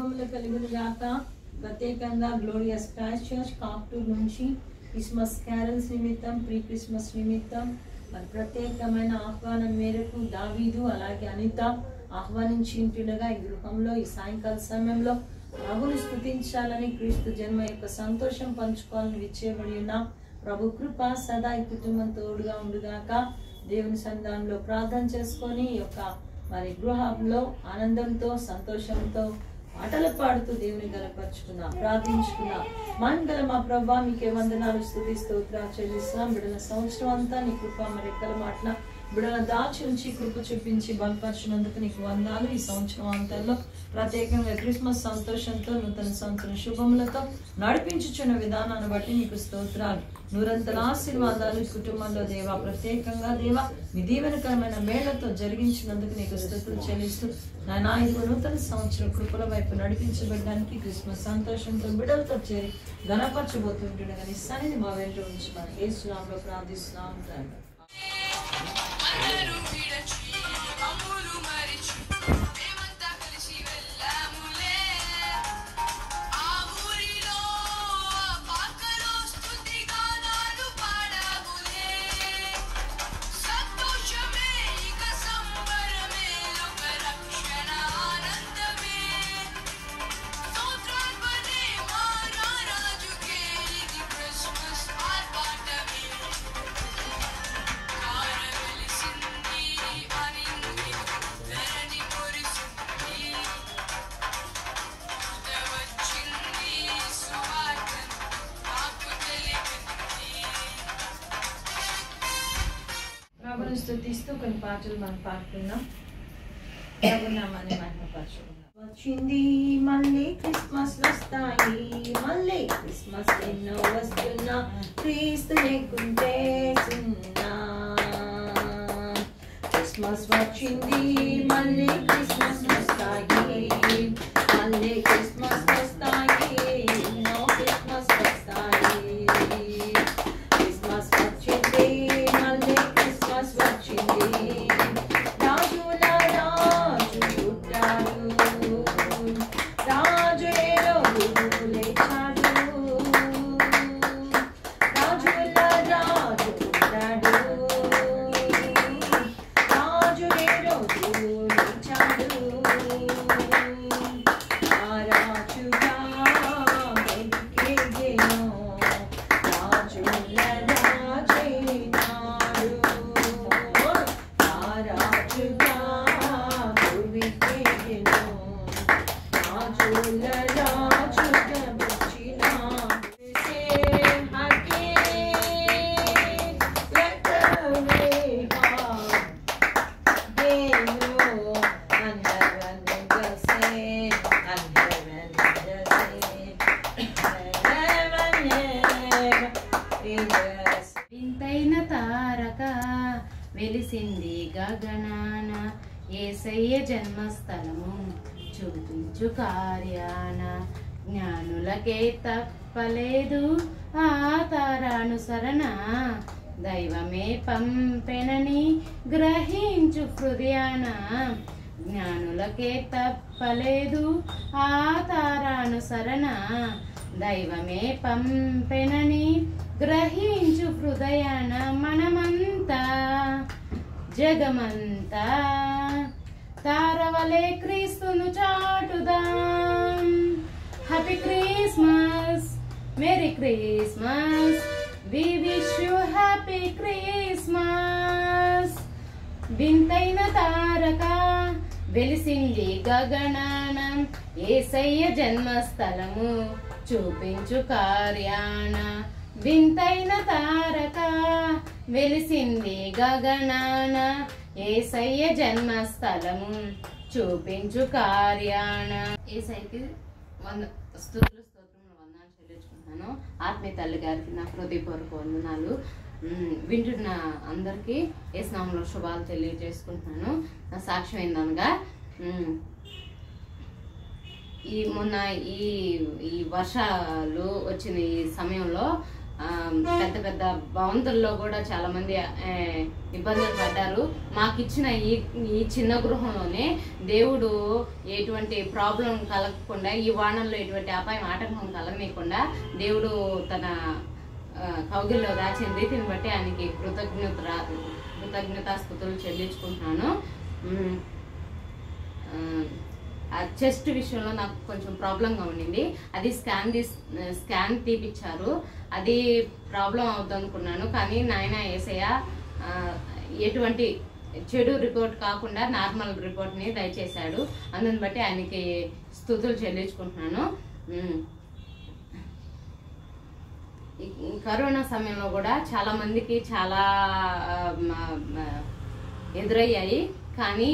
శుభములు కలుగును గాక. ప్రత్యేకంగా గ్లోరియస్ క్రైస్ట్ చర్చ్ కాక్టూర్ నుంచి క్రిస్మస్ క్యారల్స్ నిమిత్తం, ప్రీ క్రిస్మస్ నిమిత్తం మరి ప్రత్యేకమైన ఆహ్వానం మేరకు దావీదు అలాగే అనిత ఆహ్వానించింటుండగా ఈ గృహంలో ఈ సాయంకాల సమయంలో ప్రభుని స్తుతించాలని, క్రీస్తు జన్మ యొక్క సంతోషం పంచుకోవాలని విచ్చేబడి ఉన్న ప్రభు కృప సదా ఈ కుటుంబం తోడుగా ఉండుగాక. దేవుని సన్నిధానంలో ప్రార్థన చేసుకొని ఈ యొక్క మరి గృహంలో ఆనందంతో సంతోషంతో పాటలు పాడుతూ దేవుని గలపరుచుకుందాం, ప్రార్థించుకుందాం. మంగళ మా ప్రభా మీకే వందనాలు, స్తుతి స్తోత్రాలు చెల్లిస్తున్నాం. బిడల సంవత్సరం అంతా నీ కృప మరి ఎక్కల మాటల బిడల దాచి ఉంచి కృప చూపించి బలపరిచినందుకు నీకు వందనాలు. ఈ సంవత్సరం అంతల్లో ప్రత్యేకంగా క్రిస్మస్ సంతోషంతో, నూతన సంవత్సరం శుభములతో నడిపించుచున్న విధానాన్ని బట్టి నీకు స్తోత్రాలు. నూరంతల ఆశీర్వాదాలు కుటుంబంలో దేవా, ప్రత్యేకంగా దేవా మీ దీవెనకరమైన మేళ్లతో జరిగించినందుకు నీకు స్తుతులు చెల్లిస్తూ నా నూతన సంవత్సరం కృపల వైపు నడిపించబడడానికి క్రిస్మస్ సంతోషంతో బిడలతో చేరి గణపరచబోతుంటుండగా నీ సన్నిధి మా వెంట ఉంచున్నాను. యేసు నామములో ప్రార్థిస్తున్నాం తండ్రి. స్తుతిస్తూ కొన్ని పాటలు మనం పాడుతున్నాం. ప్రభునామాన్ని మహిమపరచుకుందాం. వచ్చింది మళ్ళీ క్రిస్మస్ వస్తాయి, మళ్ళీ క్రిస్మస్ ఎన్నో వస్తున్నా, క్రీస్తు లేకుంటే సున్నా. క్రిస్మస్ వచ్చింది మళ్ళీ క్రిస్మస్ వస్తాయి, మళ్ళీ క్రిస్మస్ వస్తాయి, ఎన్నో క్రిస్మస్ వస్తాయి. క్రిస్మస్ వచ్చింది మళ్ళీ క్రిస్మస్ వచ్చింది, రాజుల రాజు పుట్టాడు, రాజు రోజు లేచాడు, రాజుల రాజు పుట్టాడు, రాజు రోజు లేచాడు. ఆ రాజుగా వెలిగేను, రాజుల రాజైనాడు. ఆ రాజుగా వెలిగేను, రాజుల రాజుగా వచ్చినాడు. వింతైన తారక వెలిసింది గగనాన, యేసయ్య జన్మస్థలము చూపించు కార్యాన. జ్ఞానులకే తప్పలేదు ఆ తారానుసరణ, దైవమే పంపెనని గ్రహించు హృదయాన. జ్ఞానులకే తప్పలేదు ఆ తారానుసరణ, దైవమే పంపెనని గ్రహించు హృదయాన. మనమంతా జగమంతా తారవలే క్రీస్తును చాటుదాం. Happy Christmas, merry Christmas, we wish you happy Christmas. వింతైన తారక వెలిసింది గగనాన, యేసయ్య జన్మస్థలము చూపించు కార్యాన. వింతైన తారక వెలిసింది గగనాన, యేసయ్య జన్మస్థలము చూపించు కార్యాన. యేసయ్యకి స్తుతులు స్తోత్రములు వందనాలు చెల్లించుకుంటున్నాను. ఆత్మీయ తల్లి గారికి నా హృదయపూర్వక వందనాలు. వింటున్న అందరికీ యేసు నామములో శుభాలు తెలియజేసుకుంటున్నాను. నా సాక్ష్యం ఏందనగా, మొన్న ఈ వర్షాలు వచ్చిన ఈ సమయంలో పెద్ద పెద్ద భవంతుల్లో కూడా చాలా మంది ఇబ్బందులు పడ్డారు. మాకు ఇచ్చిన ఈ చిన్న గృహంలోనే దేవుడు ఎటువంటి ప్రాబ్లం కలగకుండా, ఈ వానల్లో ఎటువంటి అపాయం ఆటంకం కలగనీయకుండా దేవుడు తన కౌగిల్లో దాచిన రీతిని బట్టి ఆయనకి కృతజ్ఞతాస్తుతులు చెల్లించుకుంటున్నాను. చెస్ట్ విషయంలో నాకు కొంచెం ప్రాబ్లంగా ఉండింది. అది స్కాన్ తీపిచ్చారు. అది ప్రాబ్లం అవుతుంది అనుకున్నాను. కానీ నాయన యేసయ్య ఎటువంటి చెడు రిపోర్ట్ కాకుండా నార్మల్ రిపోర్ట్ని దయచేశాడు. అందుని బట్టి ఆయనకి స్తుతులు చెల్లించుకుంటున్నాను. కరోనా సమయంలో కూడా చాలా మందికి చాలా ఎదురయ్యాయి. కానీ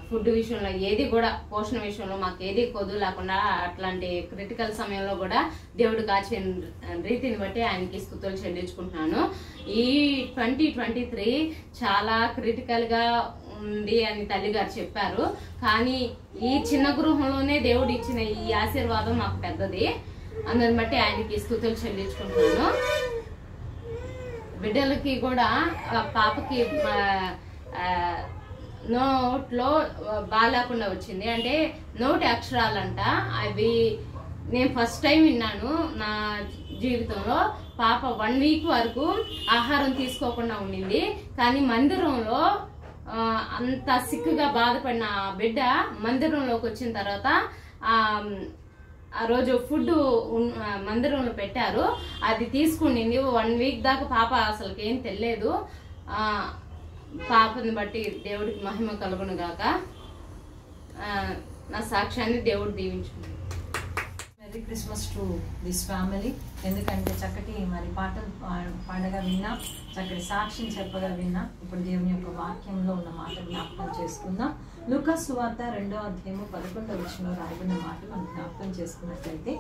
ఫుడ్ విషయంలో ఏది కూడా, పోషణ విషయంలో మాకు ఏది కొద్దు లేకుండా అట్లాంటి క్రిటికల్ సమయంలో కూడా దేవుడు కాచిన రీతిని బట్టి ఆయనకి స్తుతులు చెల్లించుకుంటున్నాను. ఈ 2023 చాలా క్రిటికల్గా ఉంది అని తల్లిగారు చెప్పారు. కానీ ఈ చిన్న గృహంలోనే దేవుడు ఇచ్చిన ఈ ఆశీర్వాదం మాకు పెద్దది. అందుని బట్టి ఆయనకి స్తుతులు చెల్లించుకుంటున్నాను. బిడ్డలకి కూడా పాపకి నోట్లో బాగాలేకుండా వచ్చింది. అంటే నోటి అక్షరాలంట. అవి నేను ఫస్ట్ టైం విన్నాను నా జీవితంలో. పాప 1 వీక్ వరకు ఆహారం తీసుకోకుండా ఉండింది. కానీ మందిరంలో అంత సిక్కుగా బాధపడిన బిడ్డ మందిరంలోకి వచ్చిన తర్వాత ఆ రోజు ఫుడ్ మందిరంలో పెట్టారు. అది తీసుకునింది. 1 వీక్ దాకా పాప అసలుకి ఏం తెలియదు. పాపని బట్టి దేవుడికి మహిమ కలుగును గాక. నా సాక్ష్యాన్ని దేవుడు దీవించుకుంది. Merry Christmas to this family. ఎందుకంటే చక్కటి మరి పాటలు పాడగా విన్నా, చక్కటి సాక్ష్యం చెప్పగా విన్నా. ఇప్పుడు దేవుని యొక్క వాక్యంలో ఉన్న మాట జ్ఞాపకం చేసుకుందాం. లూకా సువార్త 2వ అధ్యాయము 11వ వచనంలో రాయబడిన మాట మనం జ్ఞాపకం చేసుకున్నట్లయితే,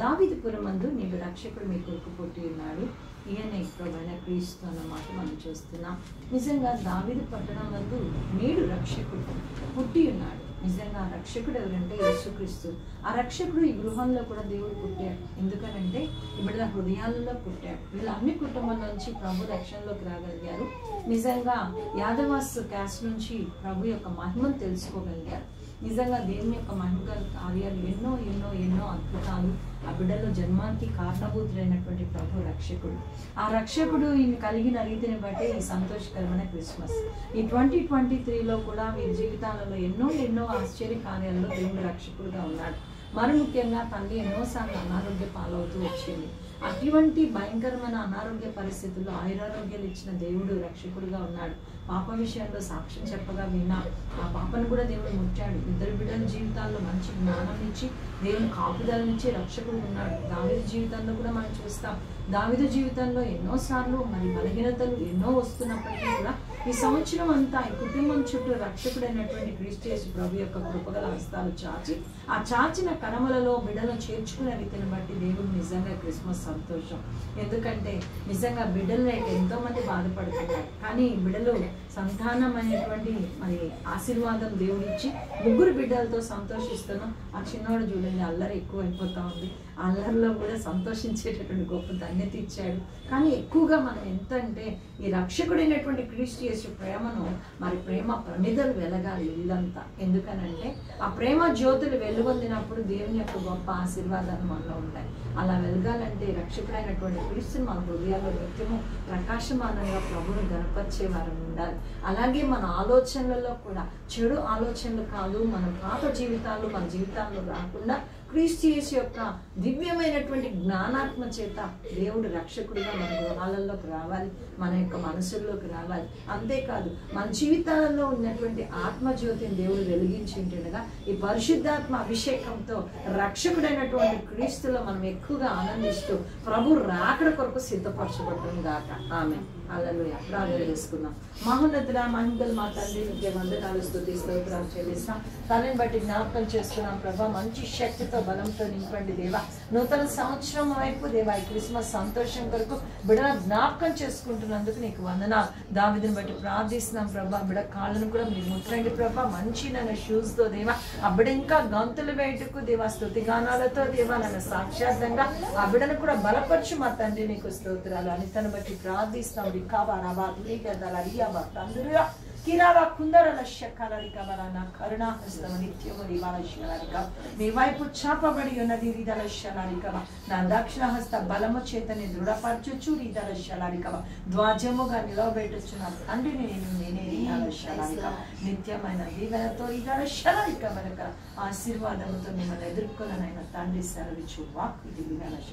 దావీదుపురమందు నీవు రక్షకుడు మీ కొరకు పుట్టి ఉన్నాడు, ఈయన ప్రభువైన క్రీస్తు అన్న మాట మనం చూస్తున్నాం. నిజంగా దావీదు పట్టణం నందు నేడు రక్షకుడు పుట్టి ఉన్నాడు. నిజంగా రక్షకుడు ఎవరంటే యేసుక్రీస్తు. ఆ రక్షకుడు ఈ గృహంలో కూడా దేవుడు పుట్టాడు. ఎందుకనంటే ఇప్పుడు హృదయాలలో పుట్టాడు. వీళ్ళు అన్ని కుటుంబాల నుంచి ప్రభు రక్షణలోకి రాగలిగారు. నిజంగా యాదవాస్ క్యాస్ట్ నుంచి ప్రభు యొక్క మహిమను తెలుసుకోగలిగారు. నిజంగా దేవుని యొక్క మహిమగల కార్యాలు ఎన్నో ఎన్నో ఎన్నో అద్భుతాలు ఆ బిడ్డలో జన్మానికి కారణభూతులైనటువంటి ప్రభు రక్షకుడు. ఆ రక్షకుడు ఈయన కలిగిన రీతిని బట్టి ఈ సంతోషకరమైన క్రిస్మస్. ఈ 2023లో కూడా వీరి జీవితాలలో ఎన్నో ఎన్నో ఆశ్చర్య కార్యాలలో దేవుడు రక్షకుడుగా ఉన్నాడు. మరి ముఖ్యంగా తల్లి ఎన్నోసార్లు అనారోగ్య పాలవుతూ వచ్చింది. అటువంటి భయంకరమైన అనారోగ్య పరిస్థితుల్లో ఆయురారోగ్యాలు ఇచ్చిన దేవుడు రక్షకుడుగా ఉన్నాడు. పాప విషయంలో సాక్ష్యం చెప్పగా విన్నా. ఆ పాపను కూడా దేవుడు ముట్టాడు. 2 బిడ్డల జీవితాల్లో మంచి జ్ఞానం ఇచ్చి దేవుని కాపుదల నుంచి రక్షకుడు ఉన్నాడు. దావీదు జీవితంలో కూడా మనం చూస్తాం. దావీదు జీవితంలో ఎన్నోసార్లు మరి బలహీనతలు ఎన్నో వస్తున్నప్పటికీ కూడా ఈ సంవత్సరం అంతా ఈ కుటుంబం చుట్టూ రక్షకుడైనటువంటి క్రీస్తు యేసు ప్రభు యొక్క కృపగల హస్తాలు చాచి ఆ చాచిన కణములలో బిడ్డలను చేర్చుకునే రీతిని బట్టి దేవుడు నిజంగా క్రిస్మస్ సంతోషం. ఎందుకంటే నిజంగా బిడ్డలు ఎంతో మంది బాధపడుతున్నారు. కానీ బిడ్డలు సంతానం అనేటువంటి మరి ఆశీర్వాదం దేవుడు ఇచ్చి 3 బిడ్డలతో సంతోషిస్తున్నాం. ఆ చిన్నవాడు చూడండి అల్లరి ఎక్కువ అయిపోతా ఉంది. ఆ అల్లరిలో కూడా సంతోషించేటటువంటి గొప్ప ధన్యత ఇచ్చాడు. కానీ ఎక్కువగా మనం ఎంత అంటే ఈ రక్షకుడైనటువంటి క్రీస్తు యేసు ప్రేమను మరి ప్రేమ ప్రమిదలు వెలగాలి ఇల్లంతా. ఎందుకనంటే ఆ ప్రేమ జ్యోతులు వెలుగొందినప్పుడు దేవుని యొక్క గొప్ప ఆశీర్వాదాలు మనలో ఉంటాయి. అలా వెలగాలంటే రక్షకుడైనటువంటి క్రీస్తుని మన హృదయాల్లో నిత్యము ప్రకాశమానంగా ప్రభువును గణపరిచే వారం ఉండాలి. అలాగే మన ఆలోచనలలో కూడా చెడు ఆలోచనలు కాదు, మన పాత జీవితాలు మన జీవితాల్లో రాకుండా క్రీస్తు యేసు యొక్క దివ్యమైనటువంటి జ్ఞానాత్మ చేత దేవుడు రక్షకుడిగా మన గృహాలలోకి రావాలి, మన యొక్క మనసుల్లోకి రావాలి. అంతేకాదు మన జీవితాలలో ఉన్నటువంటి ఆత్మజ్యోతిని దేవుడు వెలిగించింటుండగా ఈ పరిశుద్ధాత్మ అభిషేకంతో రక్షకుడైనటువంటి క్రీస్తులో మనం ఎక్కువగా ఆనందిస్తూ ప్రభు రాకడ కొరకు సిద్ధపరచబడటం గాక. ఆమె హల్లెలూయా. ప్రార్థన చేసుకుందాం. మహోన్నతుడా మహిమగల మా తండ్రి నీకే వందనాలు స్తుతి స్తోత్రాలు చెల్లిస్తాం. తనని బట్టి జ్ఞాపకం చేసుకున్నాం ప్రభా. మంచి శక్తితో బలంతో నింపండి దేవా. నూతన సంవత్సరం వైపు దేవా ఈ క్రిస్మస్ సంతోషం కొరకు బిడ్డ జ్ఞాపకం చేసుకుంటున్నందుకు నీకు వందనాలు. దావీదుని బట్టి ప్రార్థిస్తున్నాం ప్రభా. బిడ్డ కాళ్ళను కూడా మీరు ముట్టండి ప్రభా. మంచి నన్ను షూస్ తో దేవా ఆ బిడ్డ ఇంకా గంతులు వేయటకు దేవా స్తుతి గానాలతో దేవా నన్ను సాక్షాత్తంగా ఆ బిడ్డను కూడా బలపరచు మా తండ్రి నీకు స్తోత్రాలు. అని తను బట్టి ప్రార్థిస్తాం. రికాబా రాబా తులిగదల రియాబా తందురుయా కిరావా కుందరల శకలరికబరన కరుణాహస్తమ నిత్యము రివాలశలరిక మీ వైపు చాపబడి ఉన్నది రిదలశలరికవ నా దక్షిణ హస్త బలము చేతని దృఢపరచుచు రిదలశలరికవ ధ్వజముగా నిలవబెట్టుచు నా తండ్రిని నేనే రిదలశలరిక నిత్యమైన దీవెనతో రిదలశలరికవరక ఆశీర్వాదముతో మిమ్మల్ని ఎదుర్కొననైనా తండ్రి సెలవిచ్చు వాక్కు ఇది వినలశ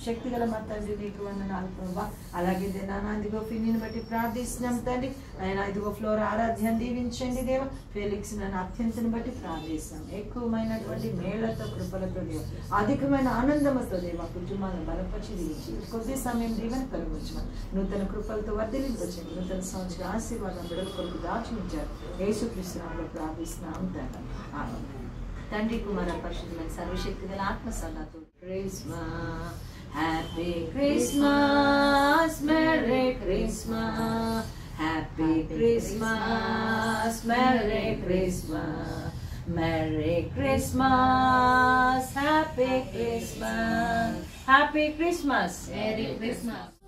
శక్తిగల మా తండ్రి నీకు వందనాలు ప్రభా. అలాగే నాన్న ఇదిగో ఫిన్నీని బట్టి ప్రార్థిస్తున్నాం తండ్రి. ఆయన ఇదిగో ఫ్లోర్ ఆరాధ్యాన్ని దీవించండి దేవ. ఫెలిక్స్ నన్ను అత్యంతని బట్టి ప్రార్థిస్తాం. ఎక్కువమైనటువంటి మేళ్లతో కృపలతో దేవ అధికమైన ఆనందముతో దేవ కుటుంబాలను బలపరిచి దీవించి కొద్ది సమయం దీవెన కలుగుచ్చు. నూతన కృపలతో వర్ధిలింపచండి. నూతన సంవత్సర ఆశీర్వాదం బిడ్డల కొరకు దాచిమించారు. యేసుక్రీస్తునామములో ప్రార్థిస్తున్నాం తండ్రి. ఆమేన్. తండ్రి కుమార పరిశుద్ధమైన సర్వశక్తి గల ఆత్మ సదాతో Christmas Happy Christmas, Merry Christmas, Happy Christmas, Merry Christmas, Merry Christmas, Happy Christmas, Happy Christmas, Merry Christmas.